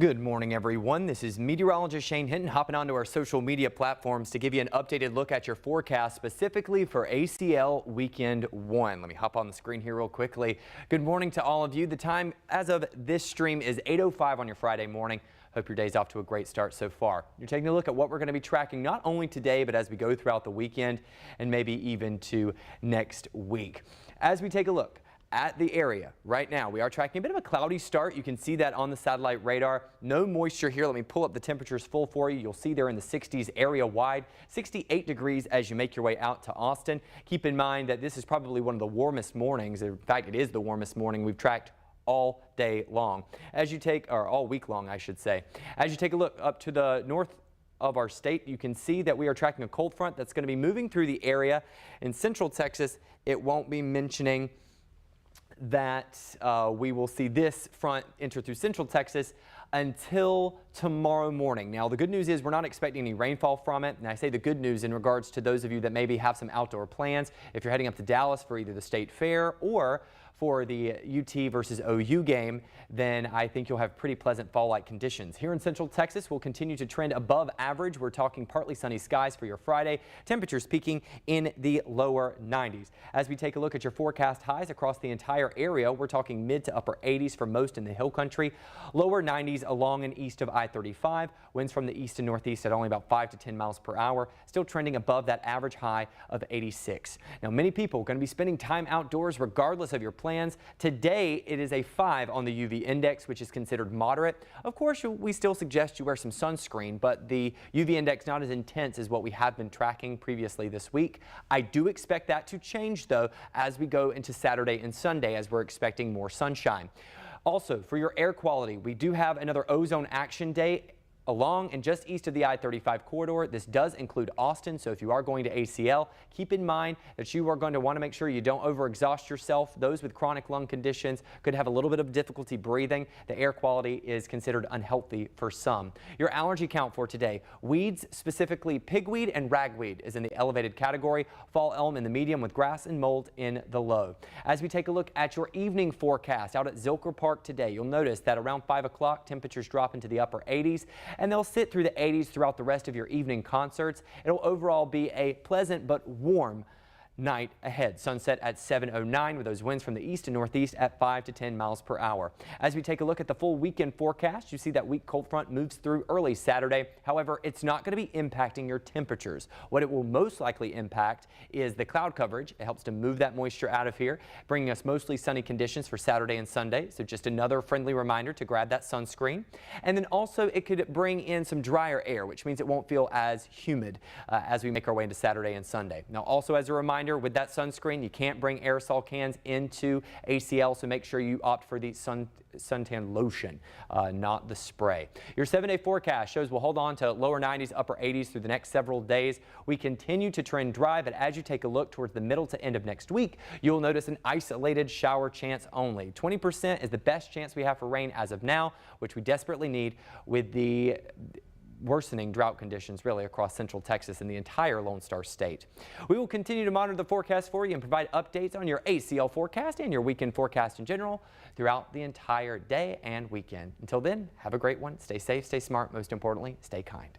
Good morning, everyone. This is meteorologist Shane Hinton hopping onto our social media platforms to give you an updated look at your forecast specifically for ACL Weekend 1. Let me hop on the screen here real quickly. Good morning to all of you. The time as of this stream is 8:05 on your Friday morning. Hope your day's off to a great start so far. You're taking a look at what we're going to be tracking not only today, but as we go throughout the weekend and maybe even to next week. As we take a look at the area right now, we are tracking a bit of a cloudy start. You can see that on the satellite radar. No moisture here. Let me pull up the temperatures full for you. You'll see they're in the 60s area wide, 68 degrees as you make your way out to Austin. Keep in mind that this is probably one of the warmest mornings. In fact, it is the warmest morning we've tracked all day long. As you take, or all week long, I should say. As you take a look up to the north of our state, you can see that we are tracking a cold front that's going to be moving through the area. In central Texas, it won't be mentioning that we will see this front enter through central Texas until tomorrow morning. Now, the good news is we're not expecting any rainfall from it. And I say the good news in regards to those of you that maybe have some outdoor plans. If you're heading up to Dallas for either the state fair or for the UT versus OU game, then I think you'll have pretty pleasant fall-like conditions. Here in central Texas, we'll continue to trend above average. We're talking partly sunny skies for your Friday. Temperatures peaking in the lower 90s. As we take a look at your forecast highs across the entire area, we're talking mid to upper 80s for most in the hill country, lower 90s along and east of I-35. Winds from the east and northeast at only about 5 to 10 miles per hour, still trending above that average high of 86. Now, many people are going to be spending time outdoors regardless of your plans. Today, it is a 5 on the UV index, which is considered moderate. Of course, we still suggest you wear some sunscreen, but the UV index not as intense as what we have been tracking previously this week. I do expect that to change, though, as we go into Saturday and Sunday, as we're expecting more sunshine. Also, for your air quality, we do have another ozone action day along and just east of the I-35 corridor. This does include Austin, so if you are going to ACL, keep in mind that you are going to want to make sure you don't overexhaust yourself. Those with chronic lung conditions could have a little bit of difficulty breathing. The air quality is considered unhealthy for some. Your allergy count for today: weeds, specifically pigweed and ragweed, is in the elevated category. Fall elm in the medium, with grass and mold in the low. As we take a look at your evening forecast out at ZILKER Park today, you'll notice that around 5 o'clock, temperatures drop into the upper 80s. And they'll sit through the 80s throughout the rest of your evening concerts. It'll overall be a pleasant but warm night ahead. Sunset at 7:09 with those winds from the east and northeast at 5 to 10 miles per hour. As we take a look at the full weekend forecast, you see that weak cold front moves through early Saturday. However, it's not going to be impacting your temperatures. What it will most likely impact is the cloud coverage. It helps to move that moisture out of here, bringing us mostly sunny conditions for Saturday and Sunday. So just another friendly reminder to grab that sunscreen. And then also it could bring in some drier air, which means it won't feel as humid as we make our way into Saturday and Sunday. Now, also as a reminder, with that sunscreen, you can't bring aerosol cans into ACL, so make sure you opt for the suntan lotion, not the spray. Your 7-day forecast shows we'll hold on to lower 90s, upper 80s through the next several days. We continue to trend dry, but as you take a look towards the middle to end of next week, you'll notice an isolated shower chance only. 20% is the best chance we have for rain as of now, which we desperately need with the worsening drought conditions really across central Texas and the entire Lone Star State. We will continue to monitor the forecast for you and provide updates on your ACL forecast and your weekend forecast in general throughout the entire day and weekend. Until then, have a great one. Stay safe, stay smart, most importantly, stay kind.